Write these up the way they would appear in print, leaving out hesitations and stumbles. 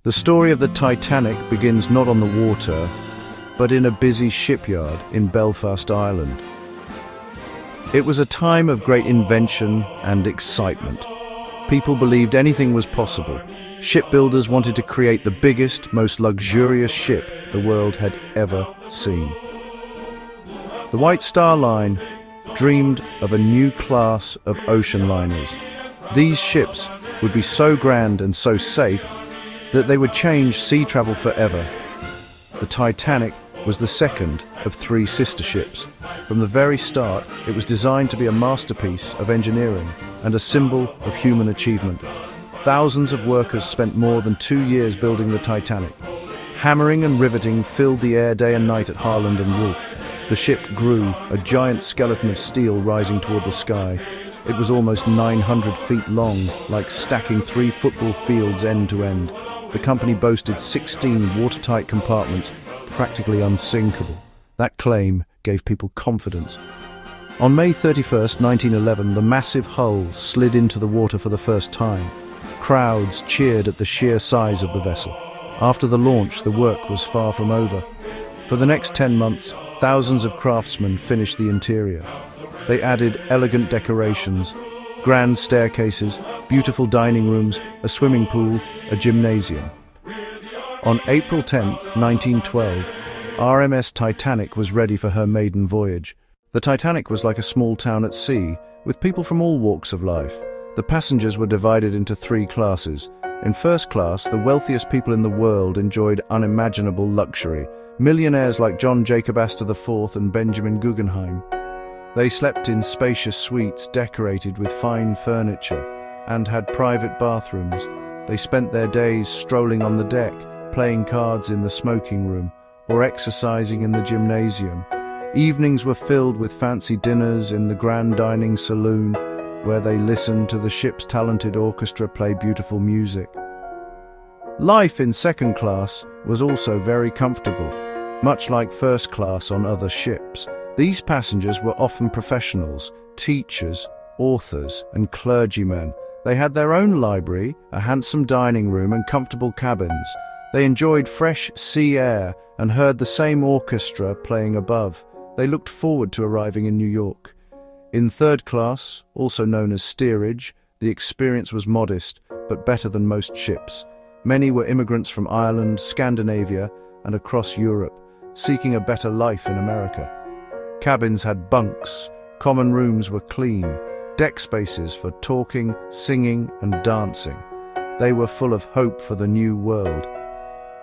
The story of the Titanic begins not on the water, but in a busy shipyard in Belfast, Ireland. It was a time of great invention and excitement. People believed anything was possible. Shipbuilders wanted to create the biggest, most luxurious ship the world had ever seen. The White Star Line dreamed of a new class of ocean liners. These ships would be so grand and so safe that they would change sea travel forever. The Titanic was the second of three sister ships. From the very start, it was designed to be a masterpiece of engineering and a symbol of human achievement. Thousands of workers spent more than 2 years building the Titanic. Hammering and riveting filled the air day and night at Harland and Wolff. The ship grew, a giant skeleton of steel rising toward the sky. It was almost 900 feet long, like stacking 3 football fields end to end. The company boasted 16 watertight compartments, practically unsinkable. That claim gave people confidence. On May 31st, 1911, the massive hull slid into the water for the first time. Crowds cheered at the sheer size of the vessel. After the launch, the work was far from over. For the next 10 months, thousands of craftsmen finished the interior. They added elegant decorations, grand staircases, beautiful dining rooms, a swimming pool, a gymnasium. On April 10, 1912, RMS Titanic was ready for her maiden voyage. The Titanic was like a small town at sea, with people from all walks of life. The passengers were divided into 3 classes. In first class, the wealthiest people in the world enjoyed unimaginable luxury. Millionaires like John Jacob Astor IV and Benjamin Guggenheim. They slept in spacious suites decorated with fine furniture and had private bathrooms. They spent their days strolling on the deck, playing cards in the smoking room, or exercising in the gymnasium. Evenings were filled with fancy dinners in the grand dining saloon, where they listened to the ship's talented orchestra play beautiful music. Life in second class was also very comfortable, much like first class on other ships. These passengers were often professionals, teachers, authors, and clergymen. They had their own library, a handsome dining room, and comfortable cabins. They enjoyed fresh sea air and heard the same orchestra playing above. They looked forward to arriving in New York. In third class, also known as steerage, the experience was modest, but better than most ships. Many were immigrants from Ireland, Scandinavia, and across Europe, seeking a better life in America. Cabins had bunks, common rooms were clean, deck spaces for talking, singing, and dancing. They were full of hope for the new world.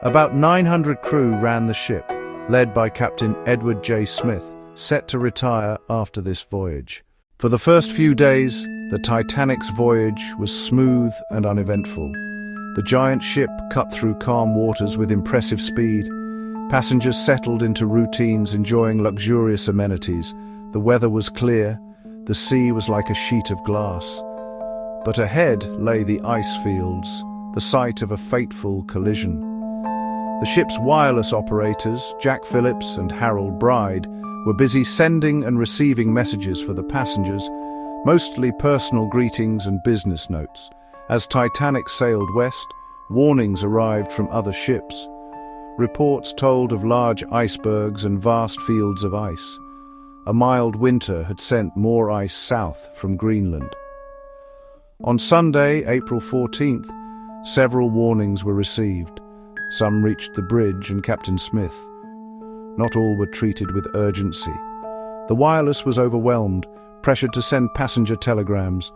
About 900 crew ran the ship, led by Captain Edward J. Smith, set to retire after this voyage. For the first few days, the Titanic's voyage was smooth and uneventful. The giant ship cut through calm waters with impressive speed. Passengers settled into routines, enjoying luxurious amenities. The weather was clear. The sea was like a sheet of glass. But ahead lay the ice fields, the site of a fateful collision. The ship's wireless operators, Jack Phillips and Harold Bride, were busy sending and receiving messages for the passengers, mostly personal greetings and business notes. As Titanic sailed west, warnings arrived from other ships. Reports told of large icebergs and vast fields of ice. A mild winter had sent more ice south from Greenland. On Sunday, April 14th, several warnings were received. Some reached the bridge and Captain Smith. Not all were treated with urgency. The wireless was overwhelmed, pressured to send passenger telegrams.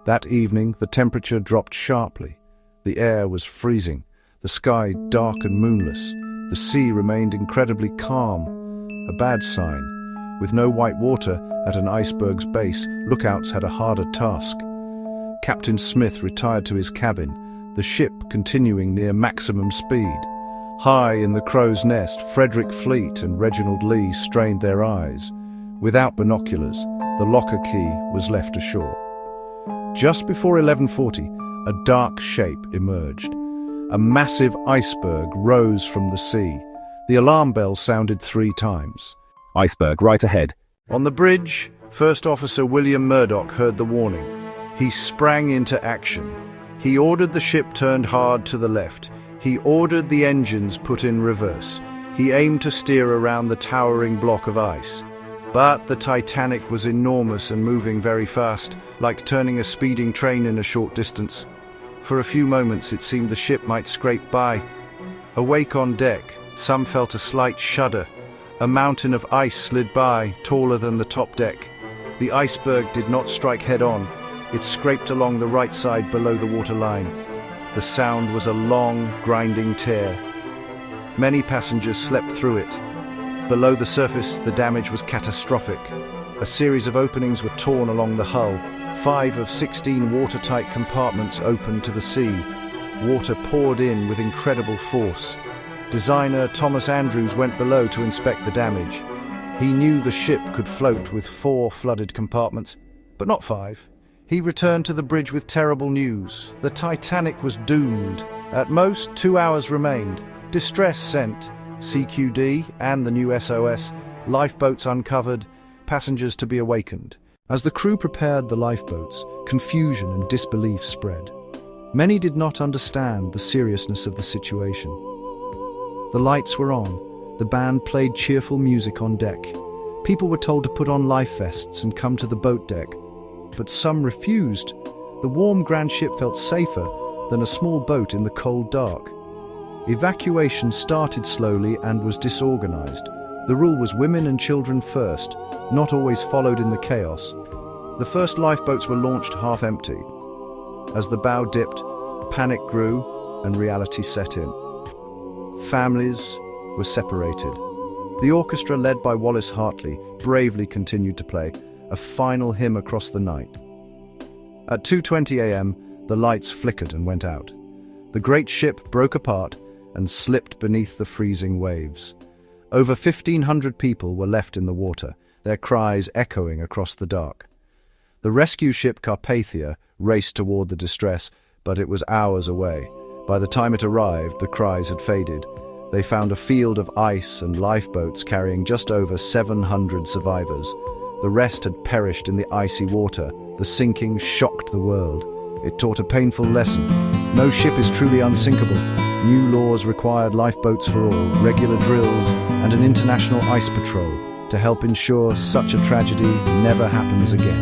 That evening, the temperature dropped sharply. The air was freezing, the sky dark and moonless. The sea remained incredibly calm, a bad sign. With no white water at an iceberg's base, lookouts had a harder task. Captain Smith retired to his cabin, the ship continuing near maximum speed. High in the crow's nest, Frederick Fleet and Reginald Lee strained their eyes. Without binoculars, the locker key was left ashore. Just before 11:40, a dark shape emerged. A massive iceberg rose from the sea. The alarm bell sounded 3 times. Iceberg right ahead. On the bridge, First Officer William Murdoch heard the warning. He sprang into action. He ordered the ship turned hard to the left. He ordered the engines put in reverse. He aimed to steer around the towering block of ice. But the Titanic was enormous and moving very fast, like turning a speeding train in a short distance. For a few moments it seemed the ship might scrape by. Awake on deck, some felt a slight shudder. A mountain of ice slid by, taller than the top deck. The iceberg did not strike head-on. It scraped along the right side below the waterline. The sound was a long, grinding tear. Many passengers slept through it. Below the surface, the damage was catastrophic. A series of openings were torn along the hull. 5 of 16 watertight compartments opened to the sea. Water poured in with incredible force. Designer Thomas Andrews went below to inspect the damage. He knew the ship could float with 4 flooded compartments, but not 5. He returned to the bridge with terrible news. The Titanic was doomed. At most, 2 hours remained. Distress sent. CQD and the new SOS. Lifeboats uncovered. Passengers to be awakened. As the crew prepared the lifeboats, confusion and disbelief spread. Many did not understand the seriousness of the situation. The lights were on. The band played cheerful music on deck. People were told to put on life vests and come to the boat deck. But some refused. The warm grand ship felt safer than a small boat in the cold dark. Evacuation started slowly and was disorganized. The rule was women and children first, not always followed in the chaos. The first lifeboats were launched half empty. As the bow dipped, panic grew and reality set in. Families were separated. The orchestra, led by Wallace Hartley, bravely continued to play a final hymn across the night. At 2:20 a.m., the lights flickered and went out. The great ship broke apart and slipped beneath the freezing waves. Over 1,500 people were left in the water, their cries echoing across the dark. The rescue ship Carpathia raced toward the distress, but it was hours away. By the time it arrived, the cries had faded. They found a field of ice and lifeboats carrying just over 700 survivors. The rest had perished in the icy water. The sinking shocked the world. It taught a painful lesson. No ship is truly unsinkable. New laws required lifeboats for all, regular drills, and an international ice patrol to help ensure such a tragedy never happens again.